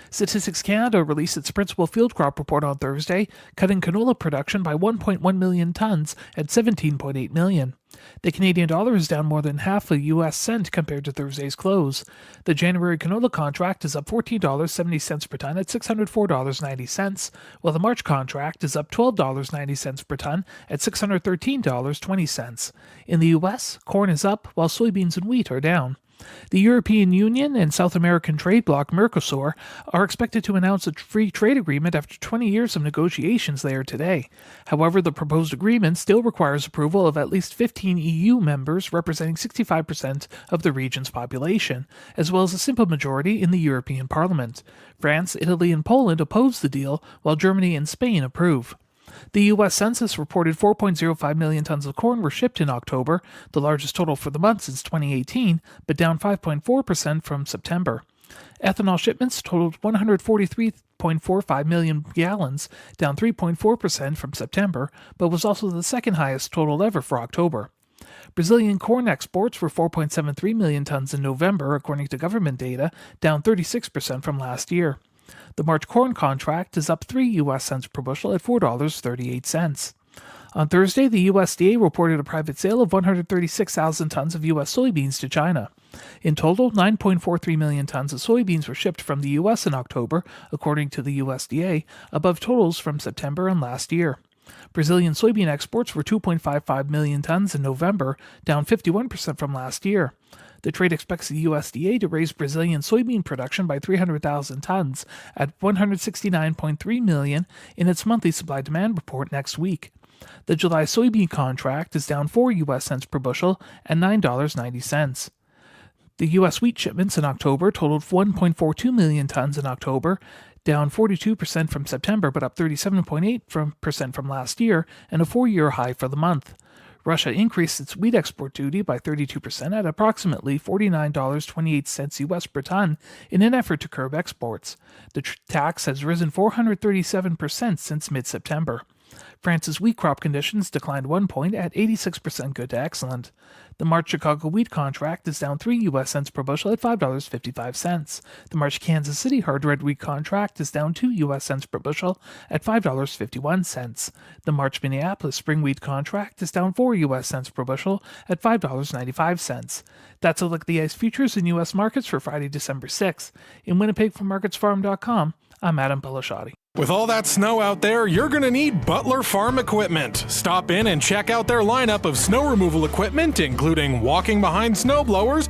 Statistics Canada released its principal field crop report on Thursday, cutting canola production by 1.1 million tons at 17.8 million. The Canadian dollar is down more than half a U.S. cent compared to Thursday's close. The January canola contract is up $14.70 per ton at $604.90, while the March contract is up $12.90 per ton at $613.20. In the U.S., corn is up, while soybeans and wheat are down. The European Union and South American trade bloc Mercosur are expected to announce a free trade agreement after 20 years of negotiations later today. However, the proposed agreement still requires approval of at least 15 EU members representing 65% of the region's population, as well as a simple majority in the European Parliament. France, Italy, and Poland oppose the deal, while Germany and Spain approve. The U.S. Census reported 4.05 million tons of corn were shipped in October, the largest total for the month since 2018, but down 5.4% from September. Ethanol shipments totaled 143.45 million gallons, down 3.4% from September, but was also the second highest total ever for October. Brazilian corn exports were 4.73 million tons in November, according to government data, down 36% from last year. The March corn contract is up 3 U.S. cents per bushel at $4.38. On Thursday, the USDA reported a private sale of 136,000 tons of U.S. soybeans to China. In total, 9.43 million tons of soybeans were shipped from the U.S. in October, according to the USDA, above totals from September and last year. Brazilian soybean exports were 2.55 million tons in November, down 51% from last year. The trade expects the USDA to raise Brazilian soybean production by 300,000 tons at 169.3 million in its monthly supply-demand report next week. The July soybean contract is down 4 U.S. cents per bushel at $9.90. The U.S. wheat shipments in October totaled 1.42 million tons in October, down 42% from September but up 37.8% from last year, and a 4-year high for the month. Russia increased its wheat export duty by 32% at approximately $49.28 U.S. per ton in an effort to curb exports. The tax has risen 437% since mid-September. France's wheat crop conditions declined 1 point at 86% good to excellent. The March Chicago wheat contract is down 3 U.S. cents per bushel at $5.55. The March Kansas City hard red wheat contract is down 2 U.S. cents per bushel at $5.51. The March Minneapolis spring wheat contract is down 4 U.S. cents per bushel at $5.95. That's a look at the ICE futures in U.S. markets for Friday, December 6th. In Winnipeg from MarketsFarm.com, I'm Adam Pelashati. With all that snow out there, you're going to need Butler Farm equipment. Stop in and check out their lineup of snow removal equipment, including walking behind snow blowers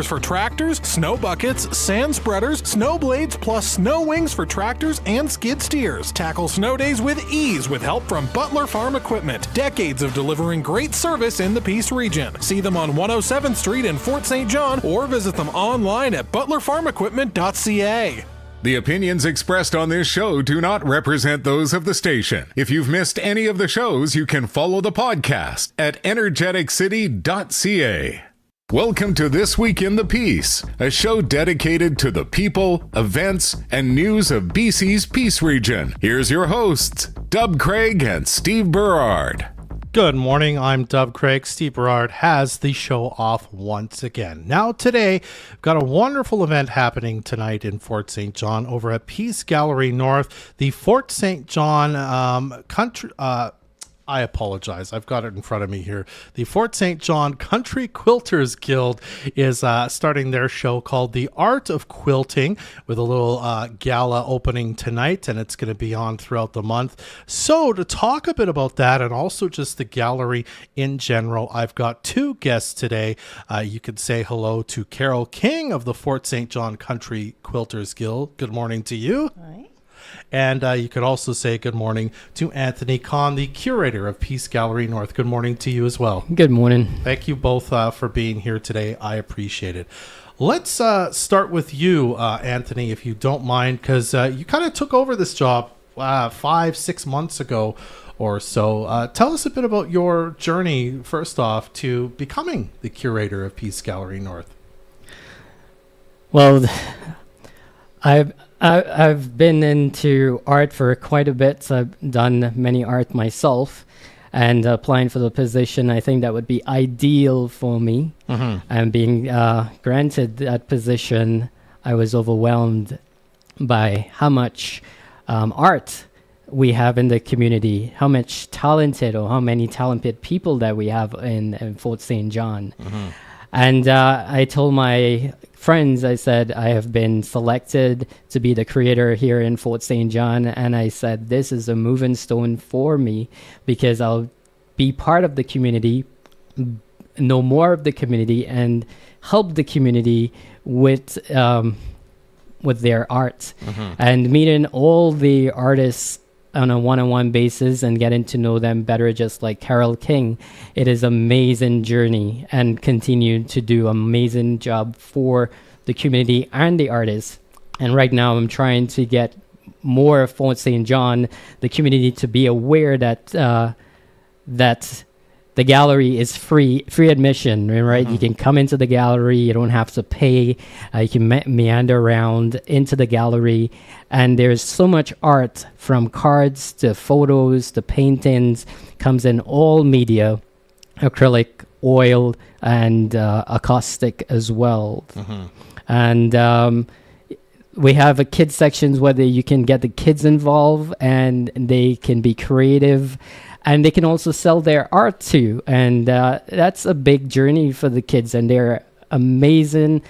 for tractors, snow buckets, sand spreaders, snow blades, plus snow wings for tractors and skid steers. Tackle snow days with ease with help from Butler Farm Equipment. Decades of delivering great service in the Peace region. See them on 107th Street in Fort St. John or visit them online at butlerfarmequipment.ca. The opinions expressed on this show do not represent those of the station. If you've missed any of the shows, you can follow the podcast at energeticcity.ca. Welcome to This Week in the Peace, a show dedicated to the people, events, and news of BC's Peace region. Here's your hosts, Dub Craig and Steve Berard. Good morning, I'm Dub Craig. Steve Berard has the show off once again. Now today, we've got a wonderful event happening tonight in Fort St. John over at Peace Gallery North. The Fort St. John Country... I apologize. I've got it in front of me here. The Fort St. John Country Quilters Guild is starting their show called The Art of Quilting with a little gala opening tonight, and it's going to be on throughout the month. So to talk a bit about that and also just the gallery in general, I've got two guests today. You could say hello to Carol King of the Fort St. John Country Quilters Guild. Good morning to you. Hi. And you could also say good morning to Anthony Kahn, the curator of Peace Gallery North. Good morning to you as well. Good morning. Thank you both for being here today. I appreciate it. Let's start with you, Anthony, if you don't mind, because you kind of took over this job 5-6 months ago or so. Tell us a bit about your journey, first off, to becoming the curator of Peace Gallery North. Well, I've been into art for quite a bit. So I've done many art myself, and applying for the position, I think that would be ideal for me. Mm-hmm. And being granted that position, I was overwhelmed by how much art we have in the community, how much talented or how many talented people that we have in Fort St. John. And I told my friends, I said, I have been selected to be the creator here in Fort St. John. And I said, this is a moving stone for me because I'll be part of the community, know more of the community, and help the community with their art. And meeting all the artists on a one-on-one basis and getting to know them better, just like Carol King. It is amazing journey and continue to do amazing job for the community and the artists. And right now I'm trying to get more of Fort St. John, the community, to be aware that that the gallery is free admission, right? You can come into the gallery, you don't have to pay. You can meander around into the gallery, and there's so much art, from cards to photos to paintings, comes in all media, acrylic, oil, and acoustic as well. And we have a kids sections where you can get the kids involved and they can be creative. And they can also sell their art too. And that's a big journey for the kids. And they're amazing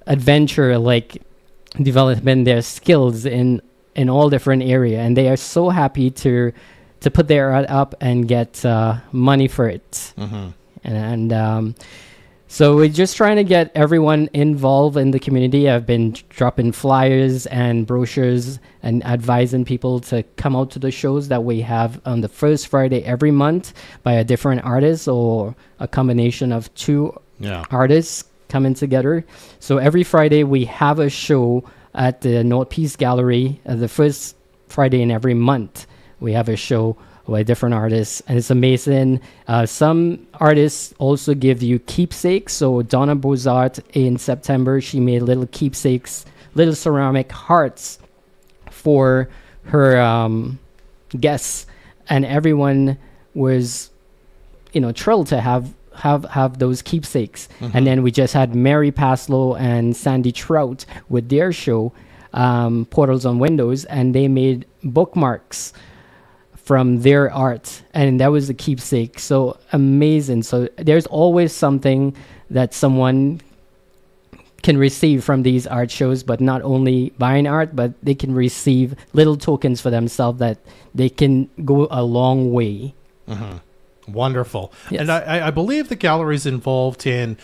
adventure, like developing their skills in all different areas. And they are so happy to put their art up and get money for it. And so we're just trying to get everyone involved in the community. I've been dropping flyers and brochures and advising people to come out to the shows that we have on the first Friday every month by a different artist or a combination of two artists coming together. So every Friday we have a show at the North Peace Gallery. The first Friday in every month we have a show by different artists, and it's amazing. Some artists also give you keepsakes. So Donna Bozart in September, she made little keepsakes, little ceramic hearts for her guests, and everyone was, thrilled to have those keepsakes. And then we just had Mary Paslow and Sandy Trout with their show, Portals on Windows, and they made bookmarks from their art, and that was the keepsake. So amazing. So there's always something that someone can receive from these art shows, but not only buying art, but they can receive little tokens for themselves that they can go a long way. Wonderful. Yes. And I believe the gallery's involved in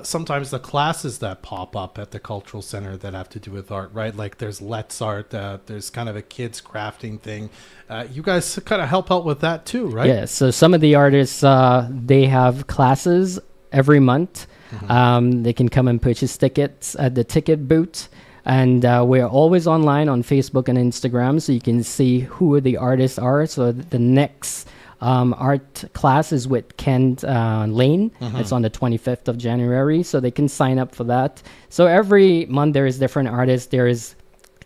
sometimes the classes that pop up at the cultural center that have to do with art, right? Like there's Let's Art, there's kind of a kids crafting thing. You guys kind of help out with that too, right? Yeah, so some of the artists, they have classes every month. They can come and purchase tickets at the ticket booth. And we're always online on Facebook and Instagram, so you can see who the artists are. So the next art class is with Kent Lane. It's on the 25th of January, so they can sign up for that. So every month there is different artists. There is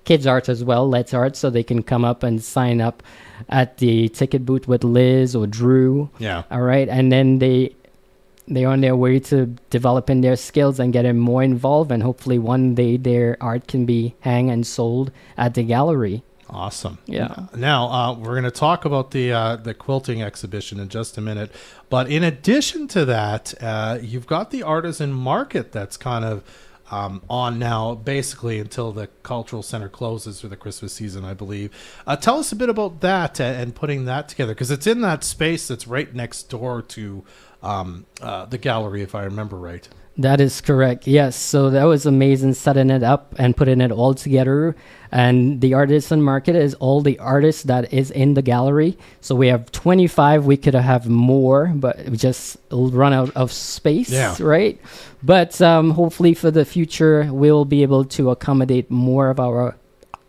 kids art as well, Let's Art, so they can come up and sign up at the ticket booth with Liz or Drew. Yeah. All right, and then they're on their way to developing their skills and getting more involved, and hopefully one day their art can be hung and sold at the gallery. Awesome. Yeah. Now we're going to talk about the quilting exhibition in just a minute, but in addition to that, you've got the artisan market that's kind of on now, basically until the cultural center closes for the Christmas season, I believe. Tell us a bit about that and putting that together, because it's in that space that's right next door to the gallery, if I remember right. That is correct. Yes. So that was amazing, setting it up and putting it all together. And the artisan market is all the artists that is in the gallery. So we have 25. We could have more, but we just run out of space, right? But hopefully for the future, we'll be able to accommodate more of our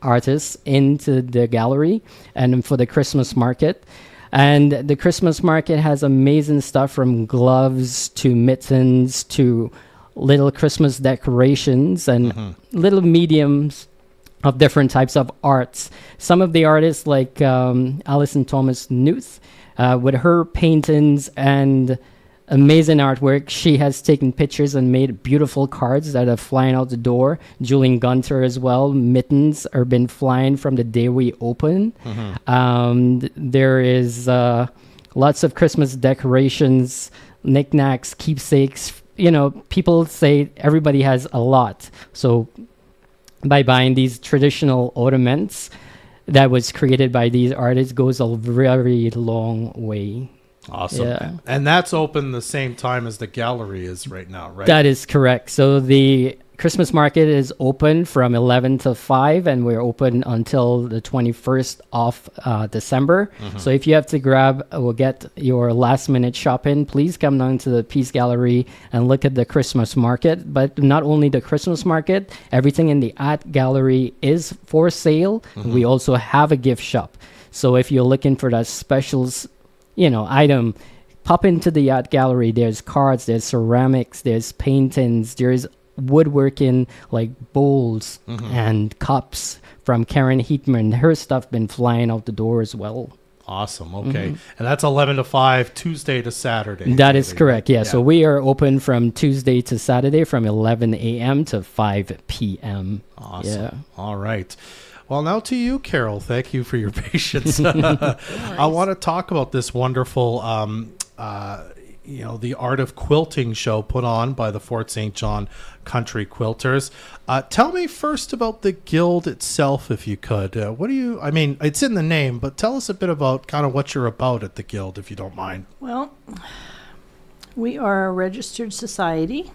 artists into the gallery and for the Christmas market. And the Christmas market has amazing stuff, from gloves to mittens to little Christmas decorations and little mediums of different types of arts. Some of the artists like Alison Thomas Newth with her paintings and amazing artwork. She has taken pictures and made beautiful cards that are flying out the door. Julian Gunter as well. Mittens are been flying from the day we open. There is lots of Christmas decorations, knickknacks, keepsakes. You know, people say everybody has a lot. So by buying these traditional ornaments that was created by these artists goes a very long way. Awesome. Yeah. And that's open the same time as the gallery is right now, right? That is correct. So the Christmas market is open from 11 to 5, and we're open until the 21st of December. So if you have to grab or get your last minute shopping, please come down to the Peace Gallery and look at the Christmas market. But not only the Christmas market, everything in the art gallery is for sale. We also have a gift shop. So if you're looking for that special item, pop into the art gallery. There's cards, there's ceramics, there's paintings, there's woodworking like bowls and cups from Karen Heatman. Her stuff been flying out the door as well. Awesome. Okay. And that's 11 to 5, Tuesday to Saturday. That is correct. Yeah. So we are open from Tuesday to Saturday from 11 a.m. to 5 p.m. Awesome. Yeah. All right. Well, now to you, Carol. Thank you for your patience. I want to talk about this wonderful, the Art of Quilting show put on by the Fort St. John Country Quilters. Tell me first about the guild itself, if you could. It's in the name, but tell us a bit about kind of what you're about at the guild, if you don't mind. Well, we are a registered society.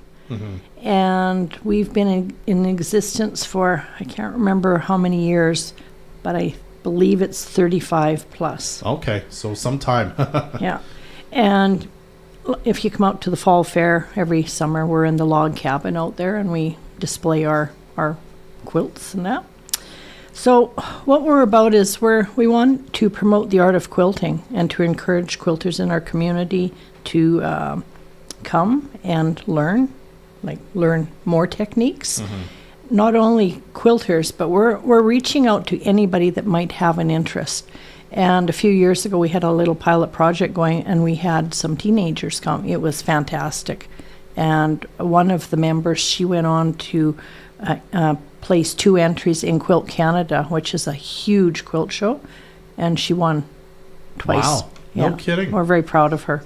And we've been in existence for, I can't remember how many years, but I believe it's 35 plus. Okay, so some time. Yeah. And if you come out to the fall fair every summer, we're in the log cabin out there and we display our quilts and that. So what we're about is we want to promote the art of quilting and to encourage quilters in our community to come and learn more techniques. Not only quilters, but we're reaching out to anybody that might have an interest. And a few years ago, we had a little pilot project going, and we had some teenagers come. It was fantastic. And one of the members, she went on to place 2 entries in Quilt Canada, which is a huge quilt show, and she won twice. Wow, no kidding. We're very proud of her.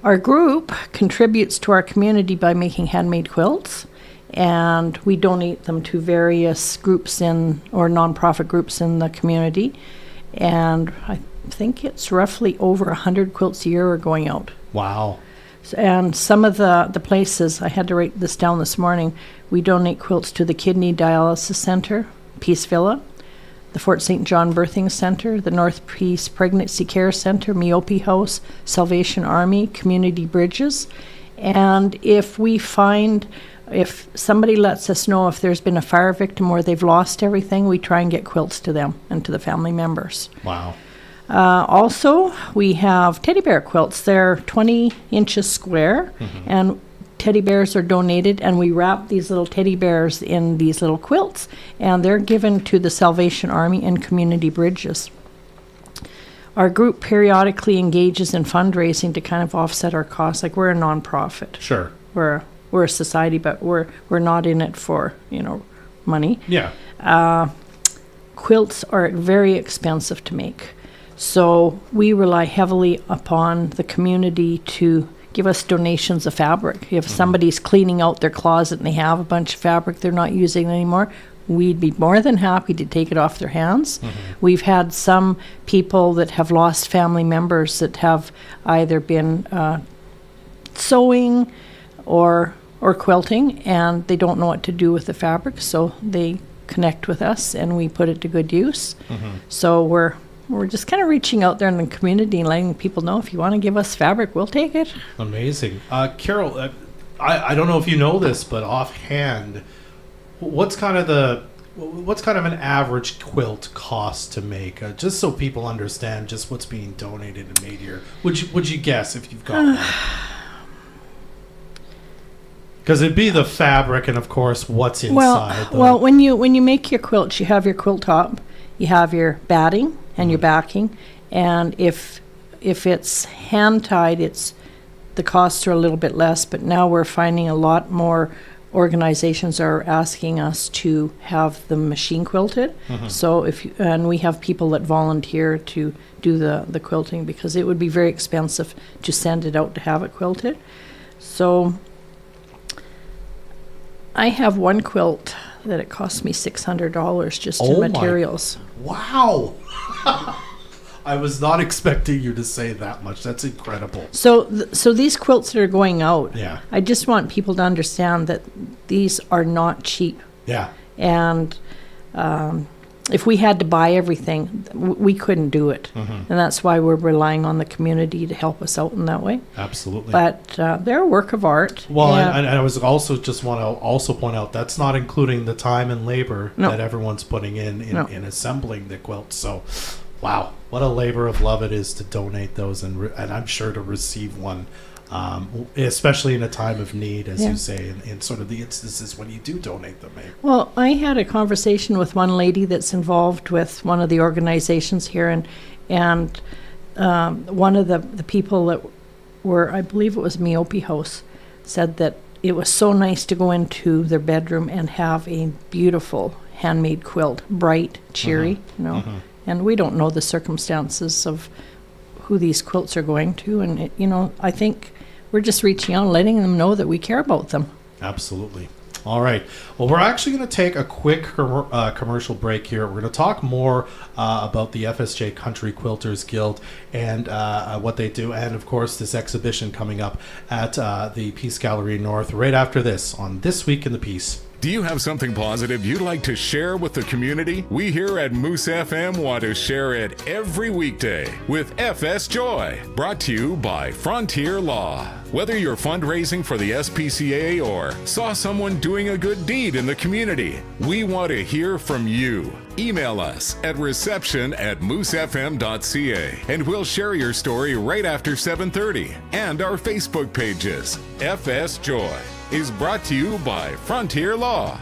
Our group contributes to our community by making handmade quilts, and we donate them to various groups or nonprofit groups in the community. And I think it's roughly over 100 quilts a year are going out. Wow. And some of the places, I had to write this down this morning, we donate quilts to the Kidney Dialysis Center, Peace Villa, the Fort St. John Birthing Center, the North Peace Pregnancy Care Center, Meope House, Salvation Army, Community Bridges. And if somebody lets us know if there's been a fire victim or they've lost everything, we try and get quilts to them and to the family members. Wow. Also, we have teddy bear quilts. They're 20 inches square, and teddy bears are donated, and we wrap these little teddy bears in these little quilts, and they're given to the Salvation Army and Community Bridges. Our group periodically engages in fundraising to kind of offset our costs. Like, we're a nonprofit. Sure. We're a society, but we're not in it for money. Yeah. Quilts are very expensive to make, so we rely heavily upon the community to give us donations of fabric. If somebody's cleaning out their closet and they have a bunch of fabric they're not using anymore, we'd be more than happy to take it off their hands. We've had some people that have lost family members that have either been sewing or quilting, and they don't know what to do with the fabric, so they connect with us and we put it to good use. So we're just kind of reaching out there in the community and letting people know, if you want to give us fabric, we'll take it. Amazing. Carol, I don't know if you know this, but offhand, what's kind of an average quilt cost to make? Just so people understand just what's being donated and made here. Would you guess if you've got one? Because it'd be the fabric and, of course, what's inside. Well, when you make your quilt, you have your quilt top, you have your batting and your backing, and if it's hand tied, it's the costs are a little bit less, but now we're finding a lot more organizations are asking us to have them machine quilted. So and we have people that volunteer to do the quilting, because it would be very expensive to send it out to have it quilted. So I have one quilt that it cost me $600 just in materials. Wow. I was not expecting you to say that much. That's incredible. So these quilts that are going out, Yeah. I just want people to understand that these are not cheap. Yeah. And if we had to buy everything, we couldn't do it. And that's why we're relying on the community to help us out in that way. Absolutely. But they're a work of art. Well, and I was also just want to also point out that's not including the time and labor No. that everyone's putting in No. assembling the quilt. So, wow, what a labor of love it is to donate those, and I'm sure to receive one, especially in a time of need, as you say, in sort of the instances when you do donate them. Eh? Well, I had a conversation with one lady that's involved with one of the organizations here, and one of the people that were, I believe it was Miope House, said that it was so nice to go into their bedroom and have a beautiful handmade quilt, bright, cheery, you know. And we don't know the circumstances of who these quilts are going to, and I think we're just reaching out and letting them know that we care about them. Absolutely. All right. Well, we're actually going to take a quick commercial break here. We're going to talk more about the FSJ Country Quilters Guild and what they do, and of course this exhibition coming up at the Peace Gallery North right after this on This Week in the Peace. Do you have something positive you'd like to share with the community? We here at Moose FM want to share it every weekday with FS Joy, brought to you by Frontier Law. Whether you're fundraising for the SPCA or saw someone doing a good deed in the community, we want to hear from you. Email us at reception@moosefm.ca and we'll share your story right after 7:30. And our Facebook pages. FS Joy is brought to you by Frontier Law.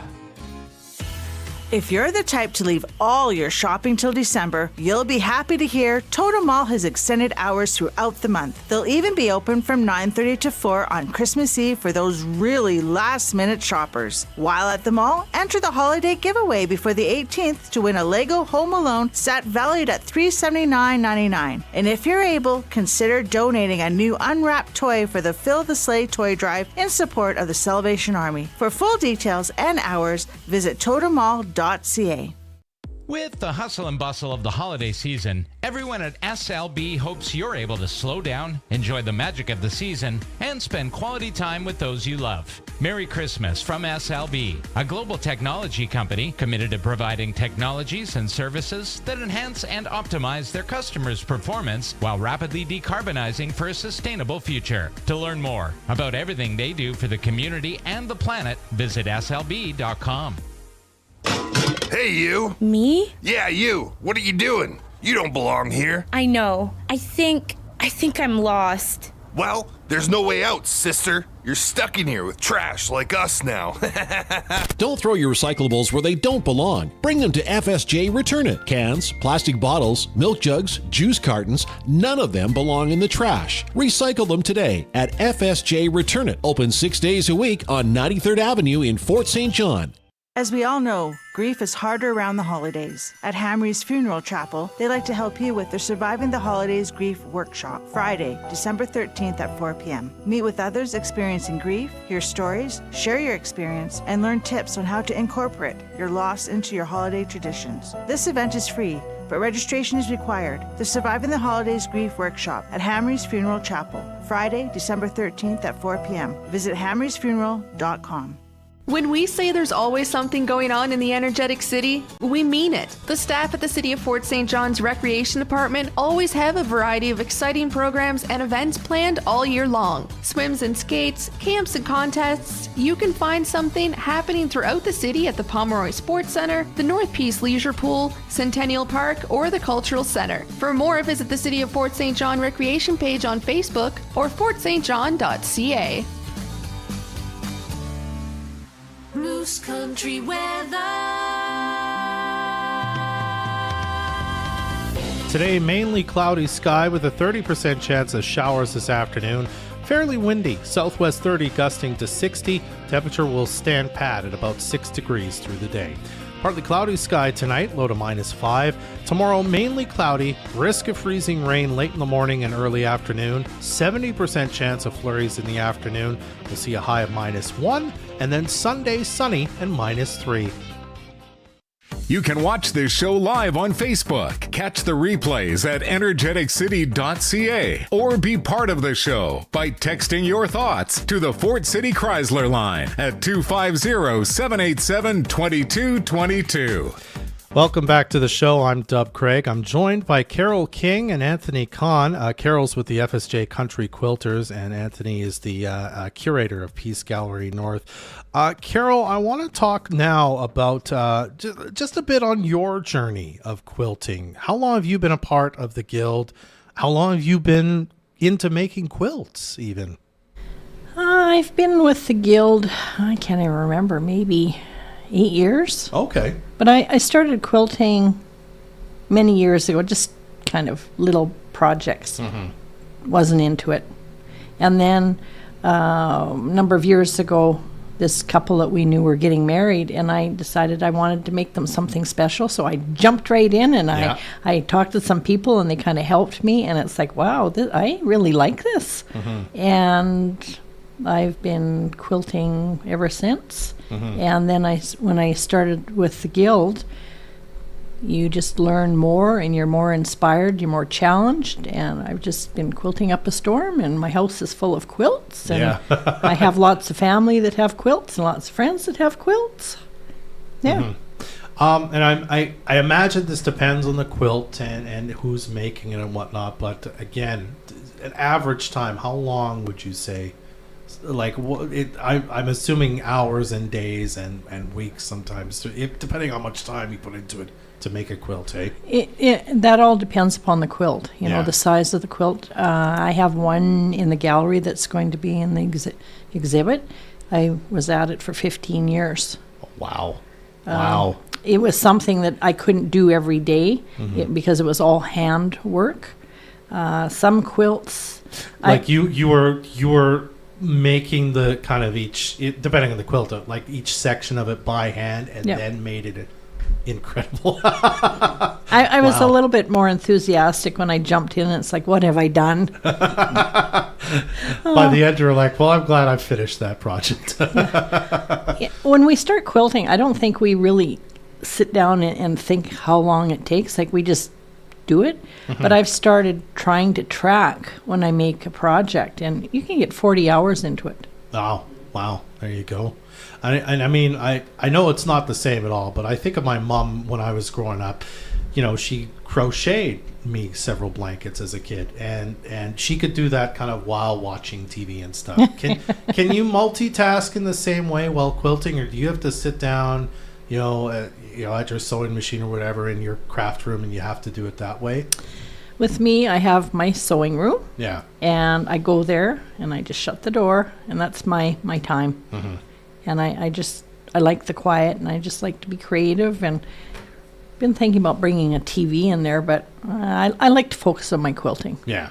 If you're the type to leave all your shopping till December, you'll be happy to hear Totem Mall has extended hours throughout the month. They'll even be open from 9:30 to 4 on Christmas Eve for those really last-minute shoppers. While at the mall, enter the holiday giveaway before the 18th to win a Lego Home Alone set valued at $379.99. And if you're able, consider donating a new unwrapped toy for the Fill the Sleigh toy drive in support of the Salvation Army. For full details and hours, visit totemmall.ca. With the hustle and bustle of the holiday season, everyone at SLB hopes you're able to slow down, enjoy the magic of the season, and spend quality time with those you love. Merry Christmas from SLB, a global technology company committed to providing technologies and services that enhance and optimize their customers' performance while rapidly decarbonizing for a sustainable future. To learn more about everything they do for the community and the planet, visit slb.com. Hey, you. Me? Yeah, you. What are you doing? You don't belong here. I know. I think I'm lost. Well, there's no way out, sister. You're stuck in here with trash like us now. Don't throw your recyclables where they don't belong. Bring them to FSJ Return It. Cans, plastic bottles, milk jugs, juice cartons, none of them belong in the trash. Recycle them today at FSJ Return It. Open 6 days a week on 93rd Avenue in Fort St. John. As we all know, grief is harder around the holidays. At Hamry's Funeral Chapel, they like to help you with their Surviving the Holidays Grief Workshop, Friday, December 13th at 4 p.m. Meet with others experiencing grief, hear stories, share your experience, and learn tips on how to incorporate your loss into your holiday traditions. This event is free, but registration is required. The Surviving the Holidays Grief Workshop at Hamry's Funeral Chapel, Friday, December 13th at 4 p.m. Visit hamrysfuneral.com. When we say there's always something going on in the energetic city, we mean it. The staff at the City of Fort St. John's Recreation Department always have a variety of exciting programs and events planned all year long. Swims and skates, camps and contests. You can find something happening throughout the city at the Pomeroy Sports Center, the North Peace Leisure Pool, Centennial Park, or the Cultural Center. For more, visit the City of Fort St. John Recreation page on Facebook or fortstjohn.ca. Moose Country weather. Today, mainly cloudy sky with a 30% chance of showers this afternoon. fairly windy, southwest 30 gusting to 60. Temperature will stand pat at about 6 degrees through the day. Partly cloudy sky tonight, low to -5. Tomorrow, mainly cloudy, risk of freezing rain late in the morning and early afternoon. 70% chance of flurries in the afternoon. We'll see a high of -1. And then Sunday, sunny and -3. You can watch this show live on Facebook. Catch the replays at energeticcity.ca or be part of the show by texting your thoughts to the Fort City Chrysler line at 250-787-2222. Welcome back to the show. I'm Dub Craig. I'm joined by Carol King and Anthony Kahn. Carol's with the FSJ Country Quilters, and Anthony is the curator of Peace Gallery North. Carol, I want to talk now about just a bit on your journey of quilting. How long have you been a part of the Guild? How long have you been into making quilts, even? I've been with the Guild, I can't even remember, maybe 8 years. Okay. But I started quilting many years ago, just kind of little projects. Wasn't into it. And then a number of years ago, this couple that we knew were getting married, and I decided I wanted to make them something special. So I jumped right in, and I talked to some people, and they kind of helped me. And it's like, wow, I really like this. And I've been quilting ever since. And then when I started with the Guild, you just learn more and you're more inspired, you're more challenged. And I've just been quilting up a storm, and my house is full of quilts. And I have lots of family that have quilts and lots of friends that have quilts. Yeah. And I imagine this depends on the quilt and who's making it and whatnot. But again, an average time, how long would you say? Like, I'm assuming hours and days and weeks sometimes, depending on how much time you put into it to make a quilt, eh? That all depends upon the quilt, you know, the size of the quilt. I have one in the gallery that's going to be in the exhibit. I was at it for 15 years. Wow. Wow. It was something that I couldn't do every day because it was all hand work. Some quilts... you were making the kind of depending on the quilt, like each section of it by hand, and then made it incredible. I was a little bit more enthusiastic when I jumped in, and it's like, what have I done? By the end, you're like, well, I'm glad I finished that project. When we start quilting, I don't think we really sit down and think how long it takes. Like, we just do it. But I've started trying to track when I make a project, and you can get 40 hours into it. Oh, wow. There you go. And I mean, I know it's not the same at all, but I think of my mom when I was growing up. You know, she crocheted me several blankets as a kid, and she could do that kind of while watching TV and stuff. Can you multitask in the same way while quilting, or do you have to sit down, at your sewing machine or whatever in your craft room, and you have to do it that way? With me, I have my sewing room. Yeah. And I go there, and I just shut the door, and that's my time. And I like the quiet, and I just like to be creative, and been thinking about bringing a TV in there, but I like to focus on my quilting. Yeah.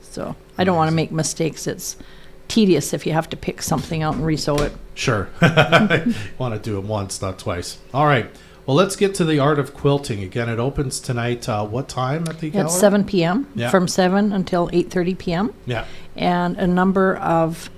So I don't want to make mistakes. It's tedious if you have to pick something out and resew it. Sure. You want to do it once, not twice. All right. Well, let's get to the Art of Quilting. Again, it opens tonight. What time at the gallery? At 7 p.m. Yeah. From 7 until 8:30 p.m. Yeah. And a number of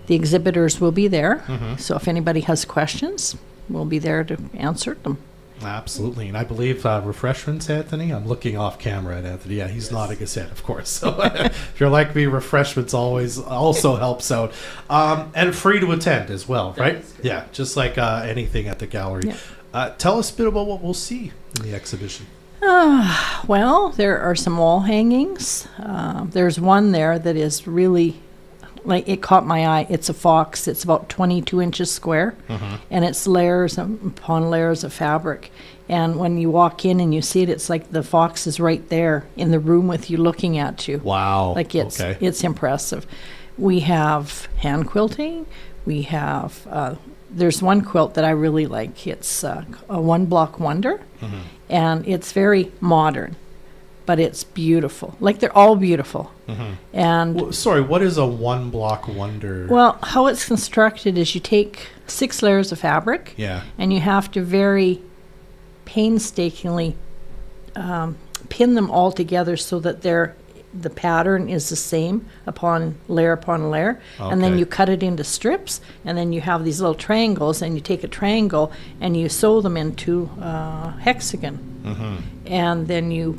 the exhibitors will be there. So if anybody has questions, we'll be there to answer them. Absolutely. And I believe refreshments, Anthony? I'm looking off camera at Anthony. Yeah, he's nodding his head, of course. So if you're like me, refreshments also helps out. And free to attend as well, right? Yeah, just like anything at the gallery. Yeah. Tell us a bit about what we'll see in the exhibition. Well, there are some wall hangings. There's one there that is really... it caught my eye. It's a fox. It's about 22 inches square, and it's layers upon layers of fabric. And when you walk in and you see it, it's like the fox is right there in the room with you, looking at you. Wow! It's impressive. We have hand quilting. We have there's one quilt that I really like. It's a one block wonder, and it's very modern. but it's beautiful. Like, they're all beautiful. And Well, sorry, what is a one block wonder? well, how it's constructed is you take 6 layers of fabric, Yeah. and you have to very painstakingly pin them all together so that the pattern is the same upon layer, and then Okay. you cut it into strips, and then you have these little triangles, and you take a triangle and you sew them into hexagon, and then you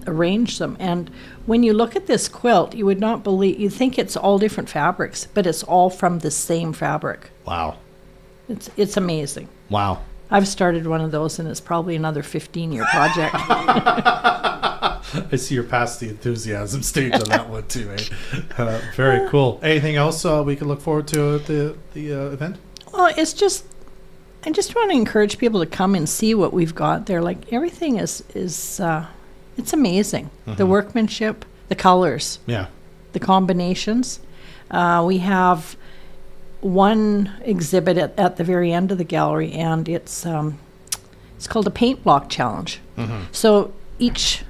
arrange them. And when you look at this quilt, you would not believe, you think it's all different fabrics, but it's all from the same fabric. Wow. It's amazing. Wow. I've started one of those, and it's probably another 15-year project. I see you're past the enthusiasm stage on that one too, eh? Very cool. Anything else we can look forward to at the event? Well, I just want to encourage people to come and see what we've got there. Like, everything is it's amazing. The workmanship, the colors, Yeah. the combinations. We have one exhibit at the very end of the gallery, and it's called a paint block challenge. So each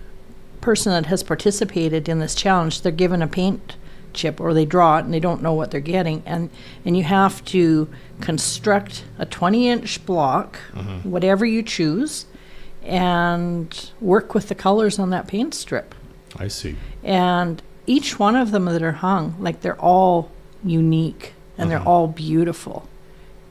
person that has participated in this challenge, they're given a paint chip, or they draw it and they don't know what they're getting, and you have to construct a 20-inch block, whatever you choose, and work with the colors on that paint strip. I see. And each one of them that are hung, like, they're all unique and they're all beautiful.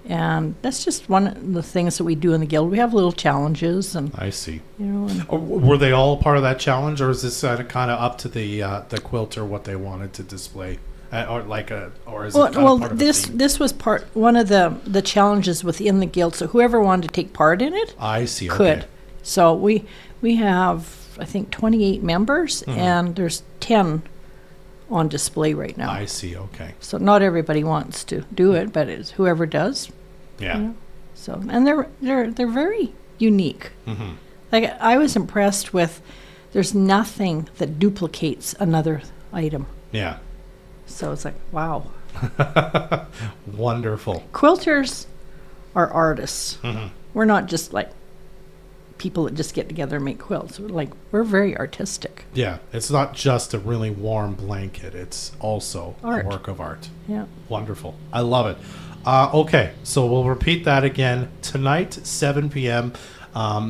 And that's just one of the things that we do in the guild. We have little challenges, and I see. you know. And Were they all part of that challenge, or is this kind of up to the quilter what they wanted to display, or is it kind well, of part of this the theme? this was one of the challenges within the guild. So whoever wanted to take part in it I see. could. Okay. So we have, I think, 28 members, and there's 10 on display right now. I see. Okay. So not everybody wants to do it, but it's whoever does. Yeah. You know? So, and they're very unique. Like, I was impressed with, there's nothing that duplicates another item. Yeah. So it's like, wow. Wonderful. Quilters are artists. We're not just like people that just get together and make quilts. We're very artistic. Yeah. It's not just a really warm blanket. It's also Art. a work of art. Yeah. Wonderful. I love it. Okay, so we'll repeat that again. Tonight, 7 p.m.,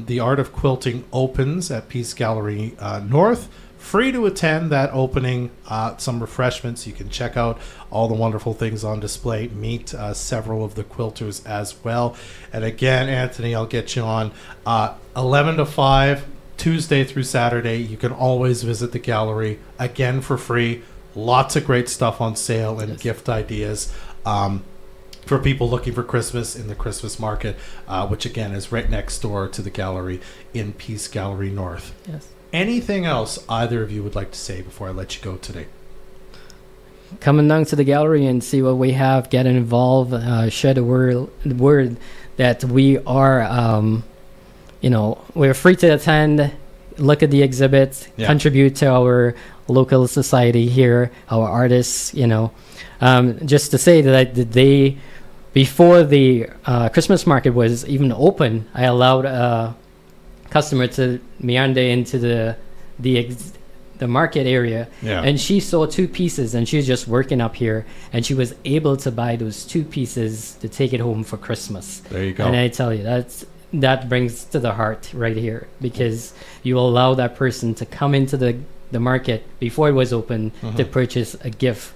the Art of Quilting opens at Peace Gallery North. Free to attend that opening. Some refreshments. You can check out all the wonderful things on display. Meet several of the quilters as well. And again, Anthony, I'll get you on 11 to 5, Tuesday through Saturday. You can always visit the gallery, again, for free. Lots of great stuff on sale and gift ideas. For people looking for Christmas in the Christmas market, which again is right next door to the gallery in Peace Gallery North. Yes. Anything else either of you would like to say before I let you go today? Come down to the gallery and see what we have. Get involved. Share the word that we are, we're free to attend. Look at the exhibits. Yeah. Contribute to our local society here. Our artists. Just to say that the day before the Christmas market was even open, I allowed a customer to meander into the market area, and she saw 2 pieces, and she was just working up here, and she was able to buy those 2 pieces to take it home for Christmas. There you go. And I tell you, that brings to the heart right here, because you allow that person to come into the market before it was open to purchase a gift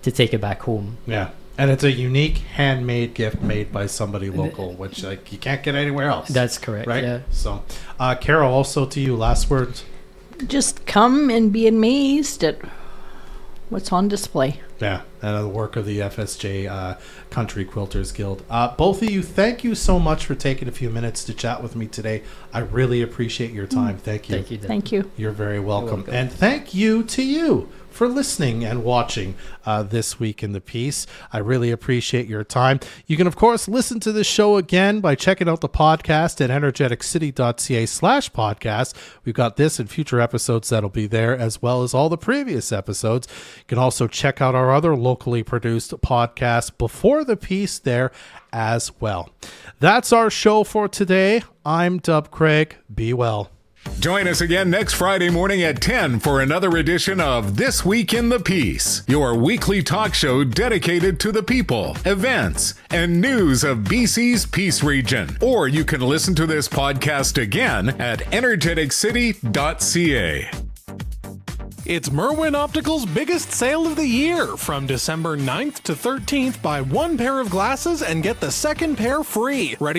to take it back home. Yeah. And it's a unique handmade gift made by somebody local, which you can't get anywhere else. That's correct. Right? Yeah. So, Carol, also to you, last words. Just come and be amazed at what's on display. Yeah, and the work of the FSJ Country Quilters Guild. Both of you, thank you so much for taking a few minutes to chat with me today. I really appreciate your time. Thank you. Thank you. Dan. Thank you. You're very welcome. welcome. And thank you to you for listening and watching This Week in the Piece. I really appreciate your time. You can, of course, listen to this show again by checking out the podcast at energeticcity.ca/podcast. We've got this and future episodes that'll be there, as well as all the previous episodes. You can also check out our other locally produced podcasts before the piece there as well. That's our show for today. I'm Dub Craig. Be well. Join us again next Friday morning at 10 for another edition of This Week in the Peace, your weekly talk show dedicated to the people, events, and news of BC's Peace Region. Or you can listen to this podcast again at energeticcity.ca. It's Merwin Optical's biggest sale of the year. From December 9th to 13th, buy one pair of glasses and get the second pair free. Ready